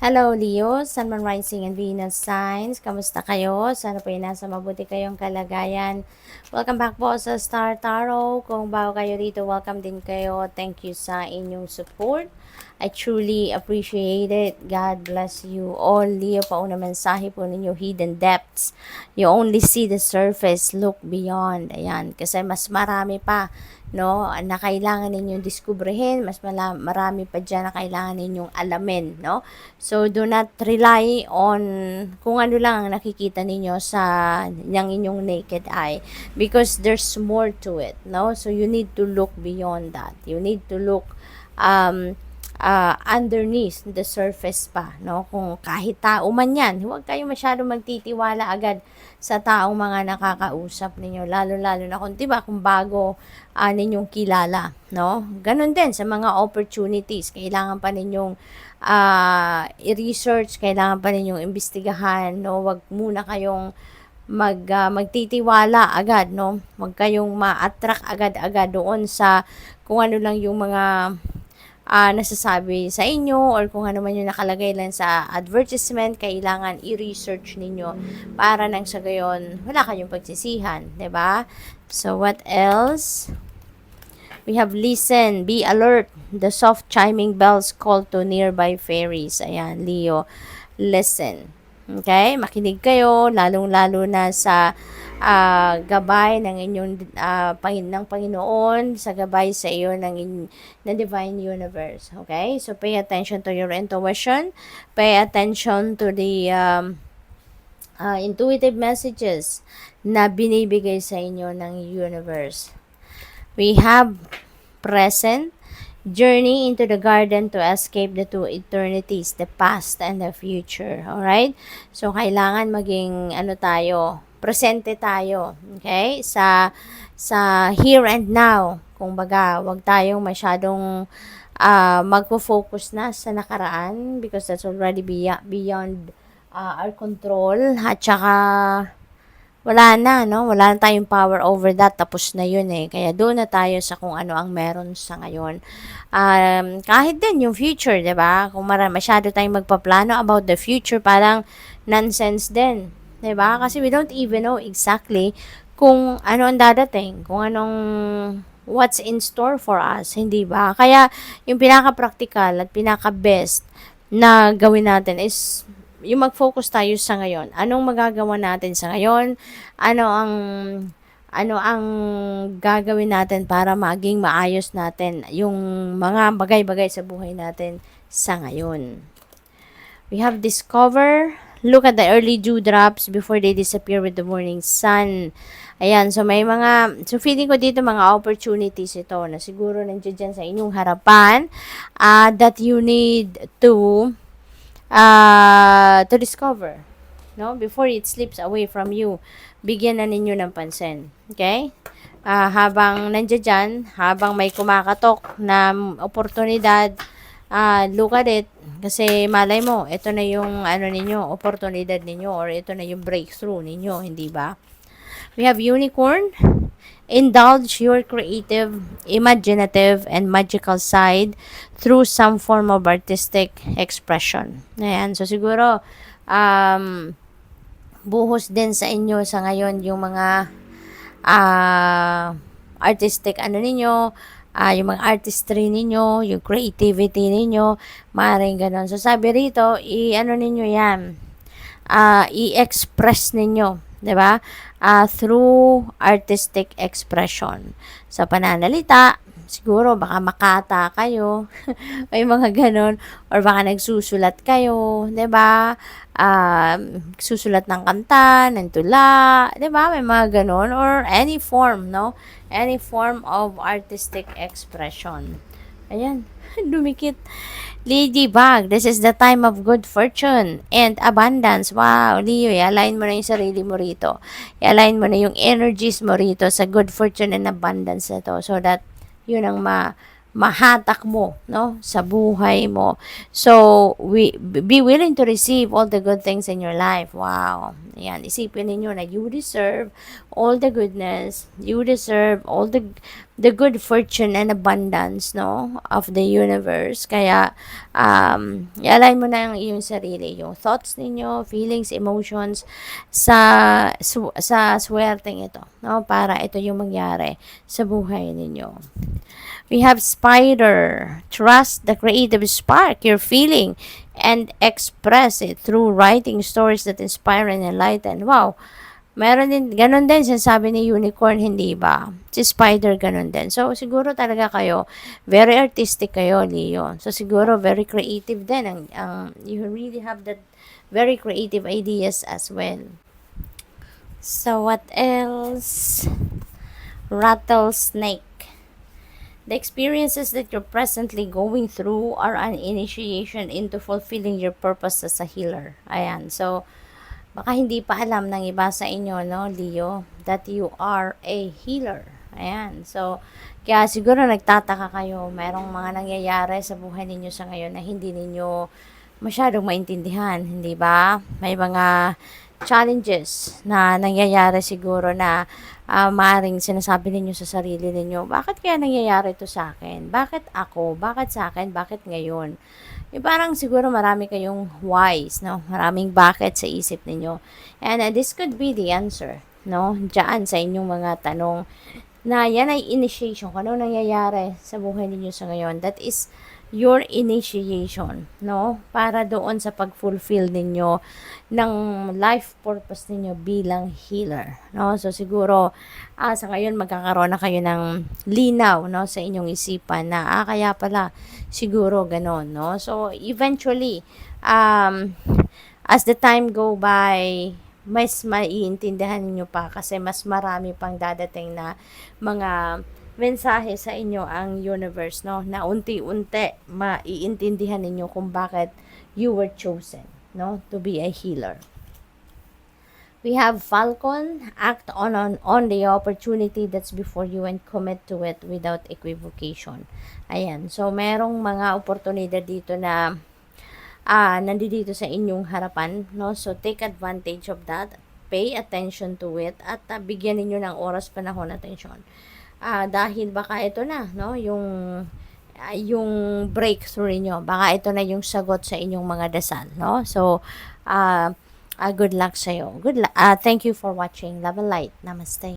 Hello Leo, Sun, Moon, Rising, and Venus signs. Kamusta kayo? Sana po ay nasa mabuti kayong kalagayan. Welcome back po sa Star Tarot. Kung bago kayo dito, welcome din kayo. Thank you sa inyong support. I truly appreciate it. God bless you all. Leo, pauna mensahe po ninyo, hidden depths. You only see the surface, look beyond. Ayan, kasi mas marami pa, no, na kailangan ninyong diskubrehin, mas marami pa dyan na kailangan ninyong alamin, no. So do not rely on kung ano lang ang nakikita ninyo sa inyong naked eye, because there's more to it, no. So you need to look beyond that. You need to look underneath the surface pa, no? Kung kahit tao man yan, huwag kayo masyadong magtitiwala agad sa taong mga nakakausap ninyo, lalo-lalo na kung, diba, kung bago ninyong kilala, no? Ganon din sa mga opportunities, kailangan pa ninyong i-research, kailangan pa ninyong imbestigahan, no? Huwag muna kayong magtitiwala agad, no? Huwag kayong ma-attract agad-agad doon sa kung ano lang yung mga nasasabi sa inyo or kung ano man yung nakalagay lang sa advertisement. Kailangan i-research ninyo para nang sa gayon wala kayong pagsisihan, 'di ba? So what else? We have listen, be alert. The soft chiming bells call to nearby fairies. Ayan, Leo, listen. Okay? Makinig kayo, lalong-lalo na sa gabay ng inyong ng Panginoon, sa gabay sa iyo ng Divine Universe. Okay? So, pay attention to your intuition. Pay attention to the intuitive messages na binibigay sa inyo ng universe. We have present, journey into the garden to escape the two eternities, the past and the future. Alright? So, kailangan maging tayo, presente tayo. Okay? Sa here and now. Kung baga, wag tayong masyadong magpo-focus na sa nakaraan, because that's already beyond our control. At saka wala na, no? Wala na tayong power over that. Tapos na yun eh. Kaya doon na tayo sa kung ano ang meron sa ngayon. Kahit din yung future, di ba? Kung masyado tayong magpaplano about the future, parang nonsense din. Di ba? Kasi we don't even know exactly kung ano ang dadating. Kung anong what's in store for us. Hindi ba? Kaya yung pinaka-practical at pinaka-best na gawin natin is yung mag-focus tayo sa ngayon. Anong magagawa natin sa ngayon? Ano ang gagawin natin para maging maayos natin yung mga bagay-bagay sa buhay natin sa ngayon. We have discover, look at the early dewdrops before they disappear with the morning sun. Ayan, so may so feeling ko dito mga opportunities ito na siguro nandiyan dyan sa inyong harapan that you need to discover, no, before it slips away from you. Bigyan na ninyo ng pansin. Okay? Habang nandiyan dyan, habang may kumakatok na oportunidad, look at it. Kasi malay mo, ito na yung ninyo, oportunidad ninyo, or ito na yung breakthrough ninyo, hindi ba? We have unicorn. Indulge your creative, imaginative, and magical side through some form of artistic expression. Ayan. So, siguro, buhos din sa inyo sa ngayon yung mga artistic ninyo, yung mga artistry ninyo, yung creativity ninyo, maaaring ganun. So, sabi rito, ninyo yan, i-express ninyo, 'di ba? Through artistic expression. Sa pananalita, siguro baka makata kayo, may mga ganon, or baka nagsusulat kayo, 'di ba? Susulat ng kanta, ng tula, 'di ba? May mga ganon, or any form, no? Any form of artistic expression. Ayan, dumikit. Ladybug, this is the time of good fortune and abundance. Wow, Leo, i-align mo na yung sarili mo rito. I-align mo na yung energies mo rito sa good fortune and abundance na to, so that yun ang mahatak mo, no, sa buhay mo. So, be willing to receive all the good things in your life. Wow. Yan, isipin ninyo na you deserve all the goodness, you deserve all the good fortune and abundance, no, of the universe. Kaya, i-align mo na yung sarili, yung thoughts ninyo, feelings, emotions, sa swerteng ito, no, para ito yung mangyari sa buhay ninyo. We have Spider. Trust the creative spark you're feeling and express it through writing stories that inspire and enlighten. Wow. Meron din, ganun din sinasabi ni Unicorn, hindi ba? Si Spider, ganun din. So, siguro talaga kayo, very artistic kayo, Leo. So, siguro very creative din. You really have that very creative ideas as well. So, what else? Rattlesnake. The experiences that you're presently going through are an initiation into fulfilling your purpose as a healer. Ayan. So, baka hindi pa alam ng iba sa inyo, no, Leo, that you are a healer. Ayan. So, kaya siguro nagtataka kayo, merong mga nangyayari sa buhay ninyo sa ngayon na hindi ninyo masyadong maintindihan, hindi ba? May mga challenges na nangyayari siguro na maaaring sinasabi ninyo sa sarili ninyo, bakit kaya nangyayari ito sa akin? Bakit ako? Bakit sa akin? Bakit ngayon? Yung parang siguro marami kayong whys, no? Maraming bakit sa isip ninyo. And this could be the answer, no? Diyan sa inyong mga tanong na yan ay initiation. Kung ano nangyayari sa buhay ninyo sa ngayon, that is your initiation, no? Para doon sa pag-fulfill ninyo ng life purpose ninyo bilang healer, no? So siguro sa ngayon magkakaroon na kayo ng linaw, no, sa inyong isipan na kaya pala siguro ganon, no? So eventually as the time go by, mas maiintindihan niyo pa kasi mas marami pang dadating na mga mensahe sa inyo ang universe, no, na unti-unti maiintindihan ninyo kung bakit you were chosen, no, to be a healer. We have Falcon. Act on the opportunity that's before you and commit to it without equivocation. Ayan. So, merong mga oportunidad dito na nandito sa inyong harapan, no? So, take advantage of that. Pay attention to it at bigyan ninyo ng oras, panahon, attention. Dahil baka ito na, no? Yung breakthrough niyo, baka ito na yung sagot sa inyong mga dasal, no? So, good luck sa'yo. Thank you for watching. Love and light. Namaste.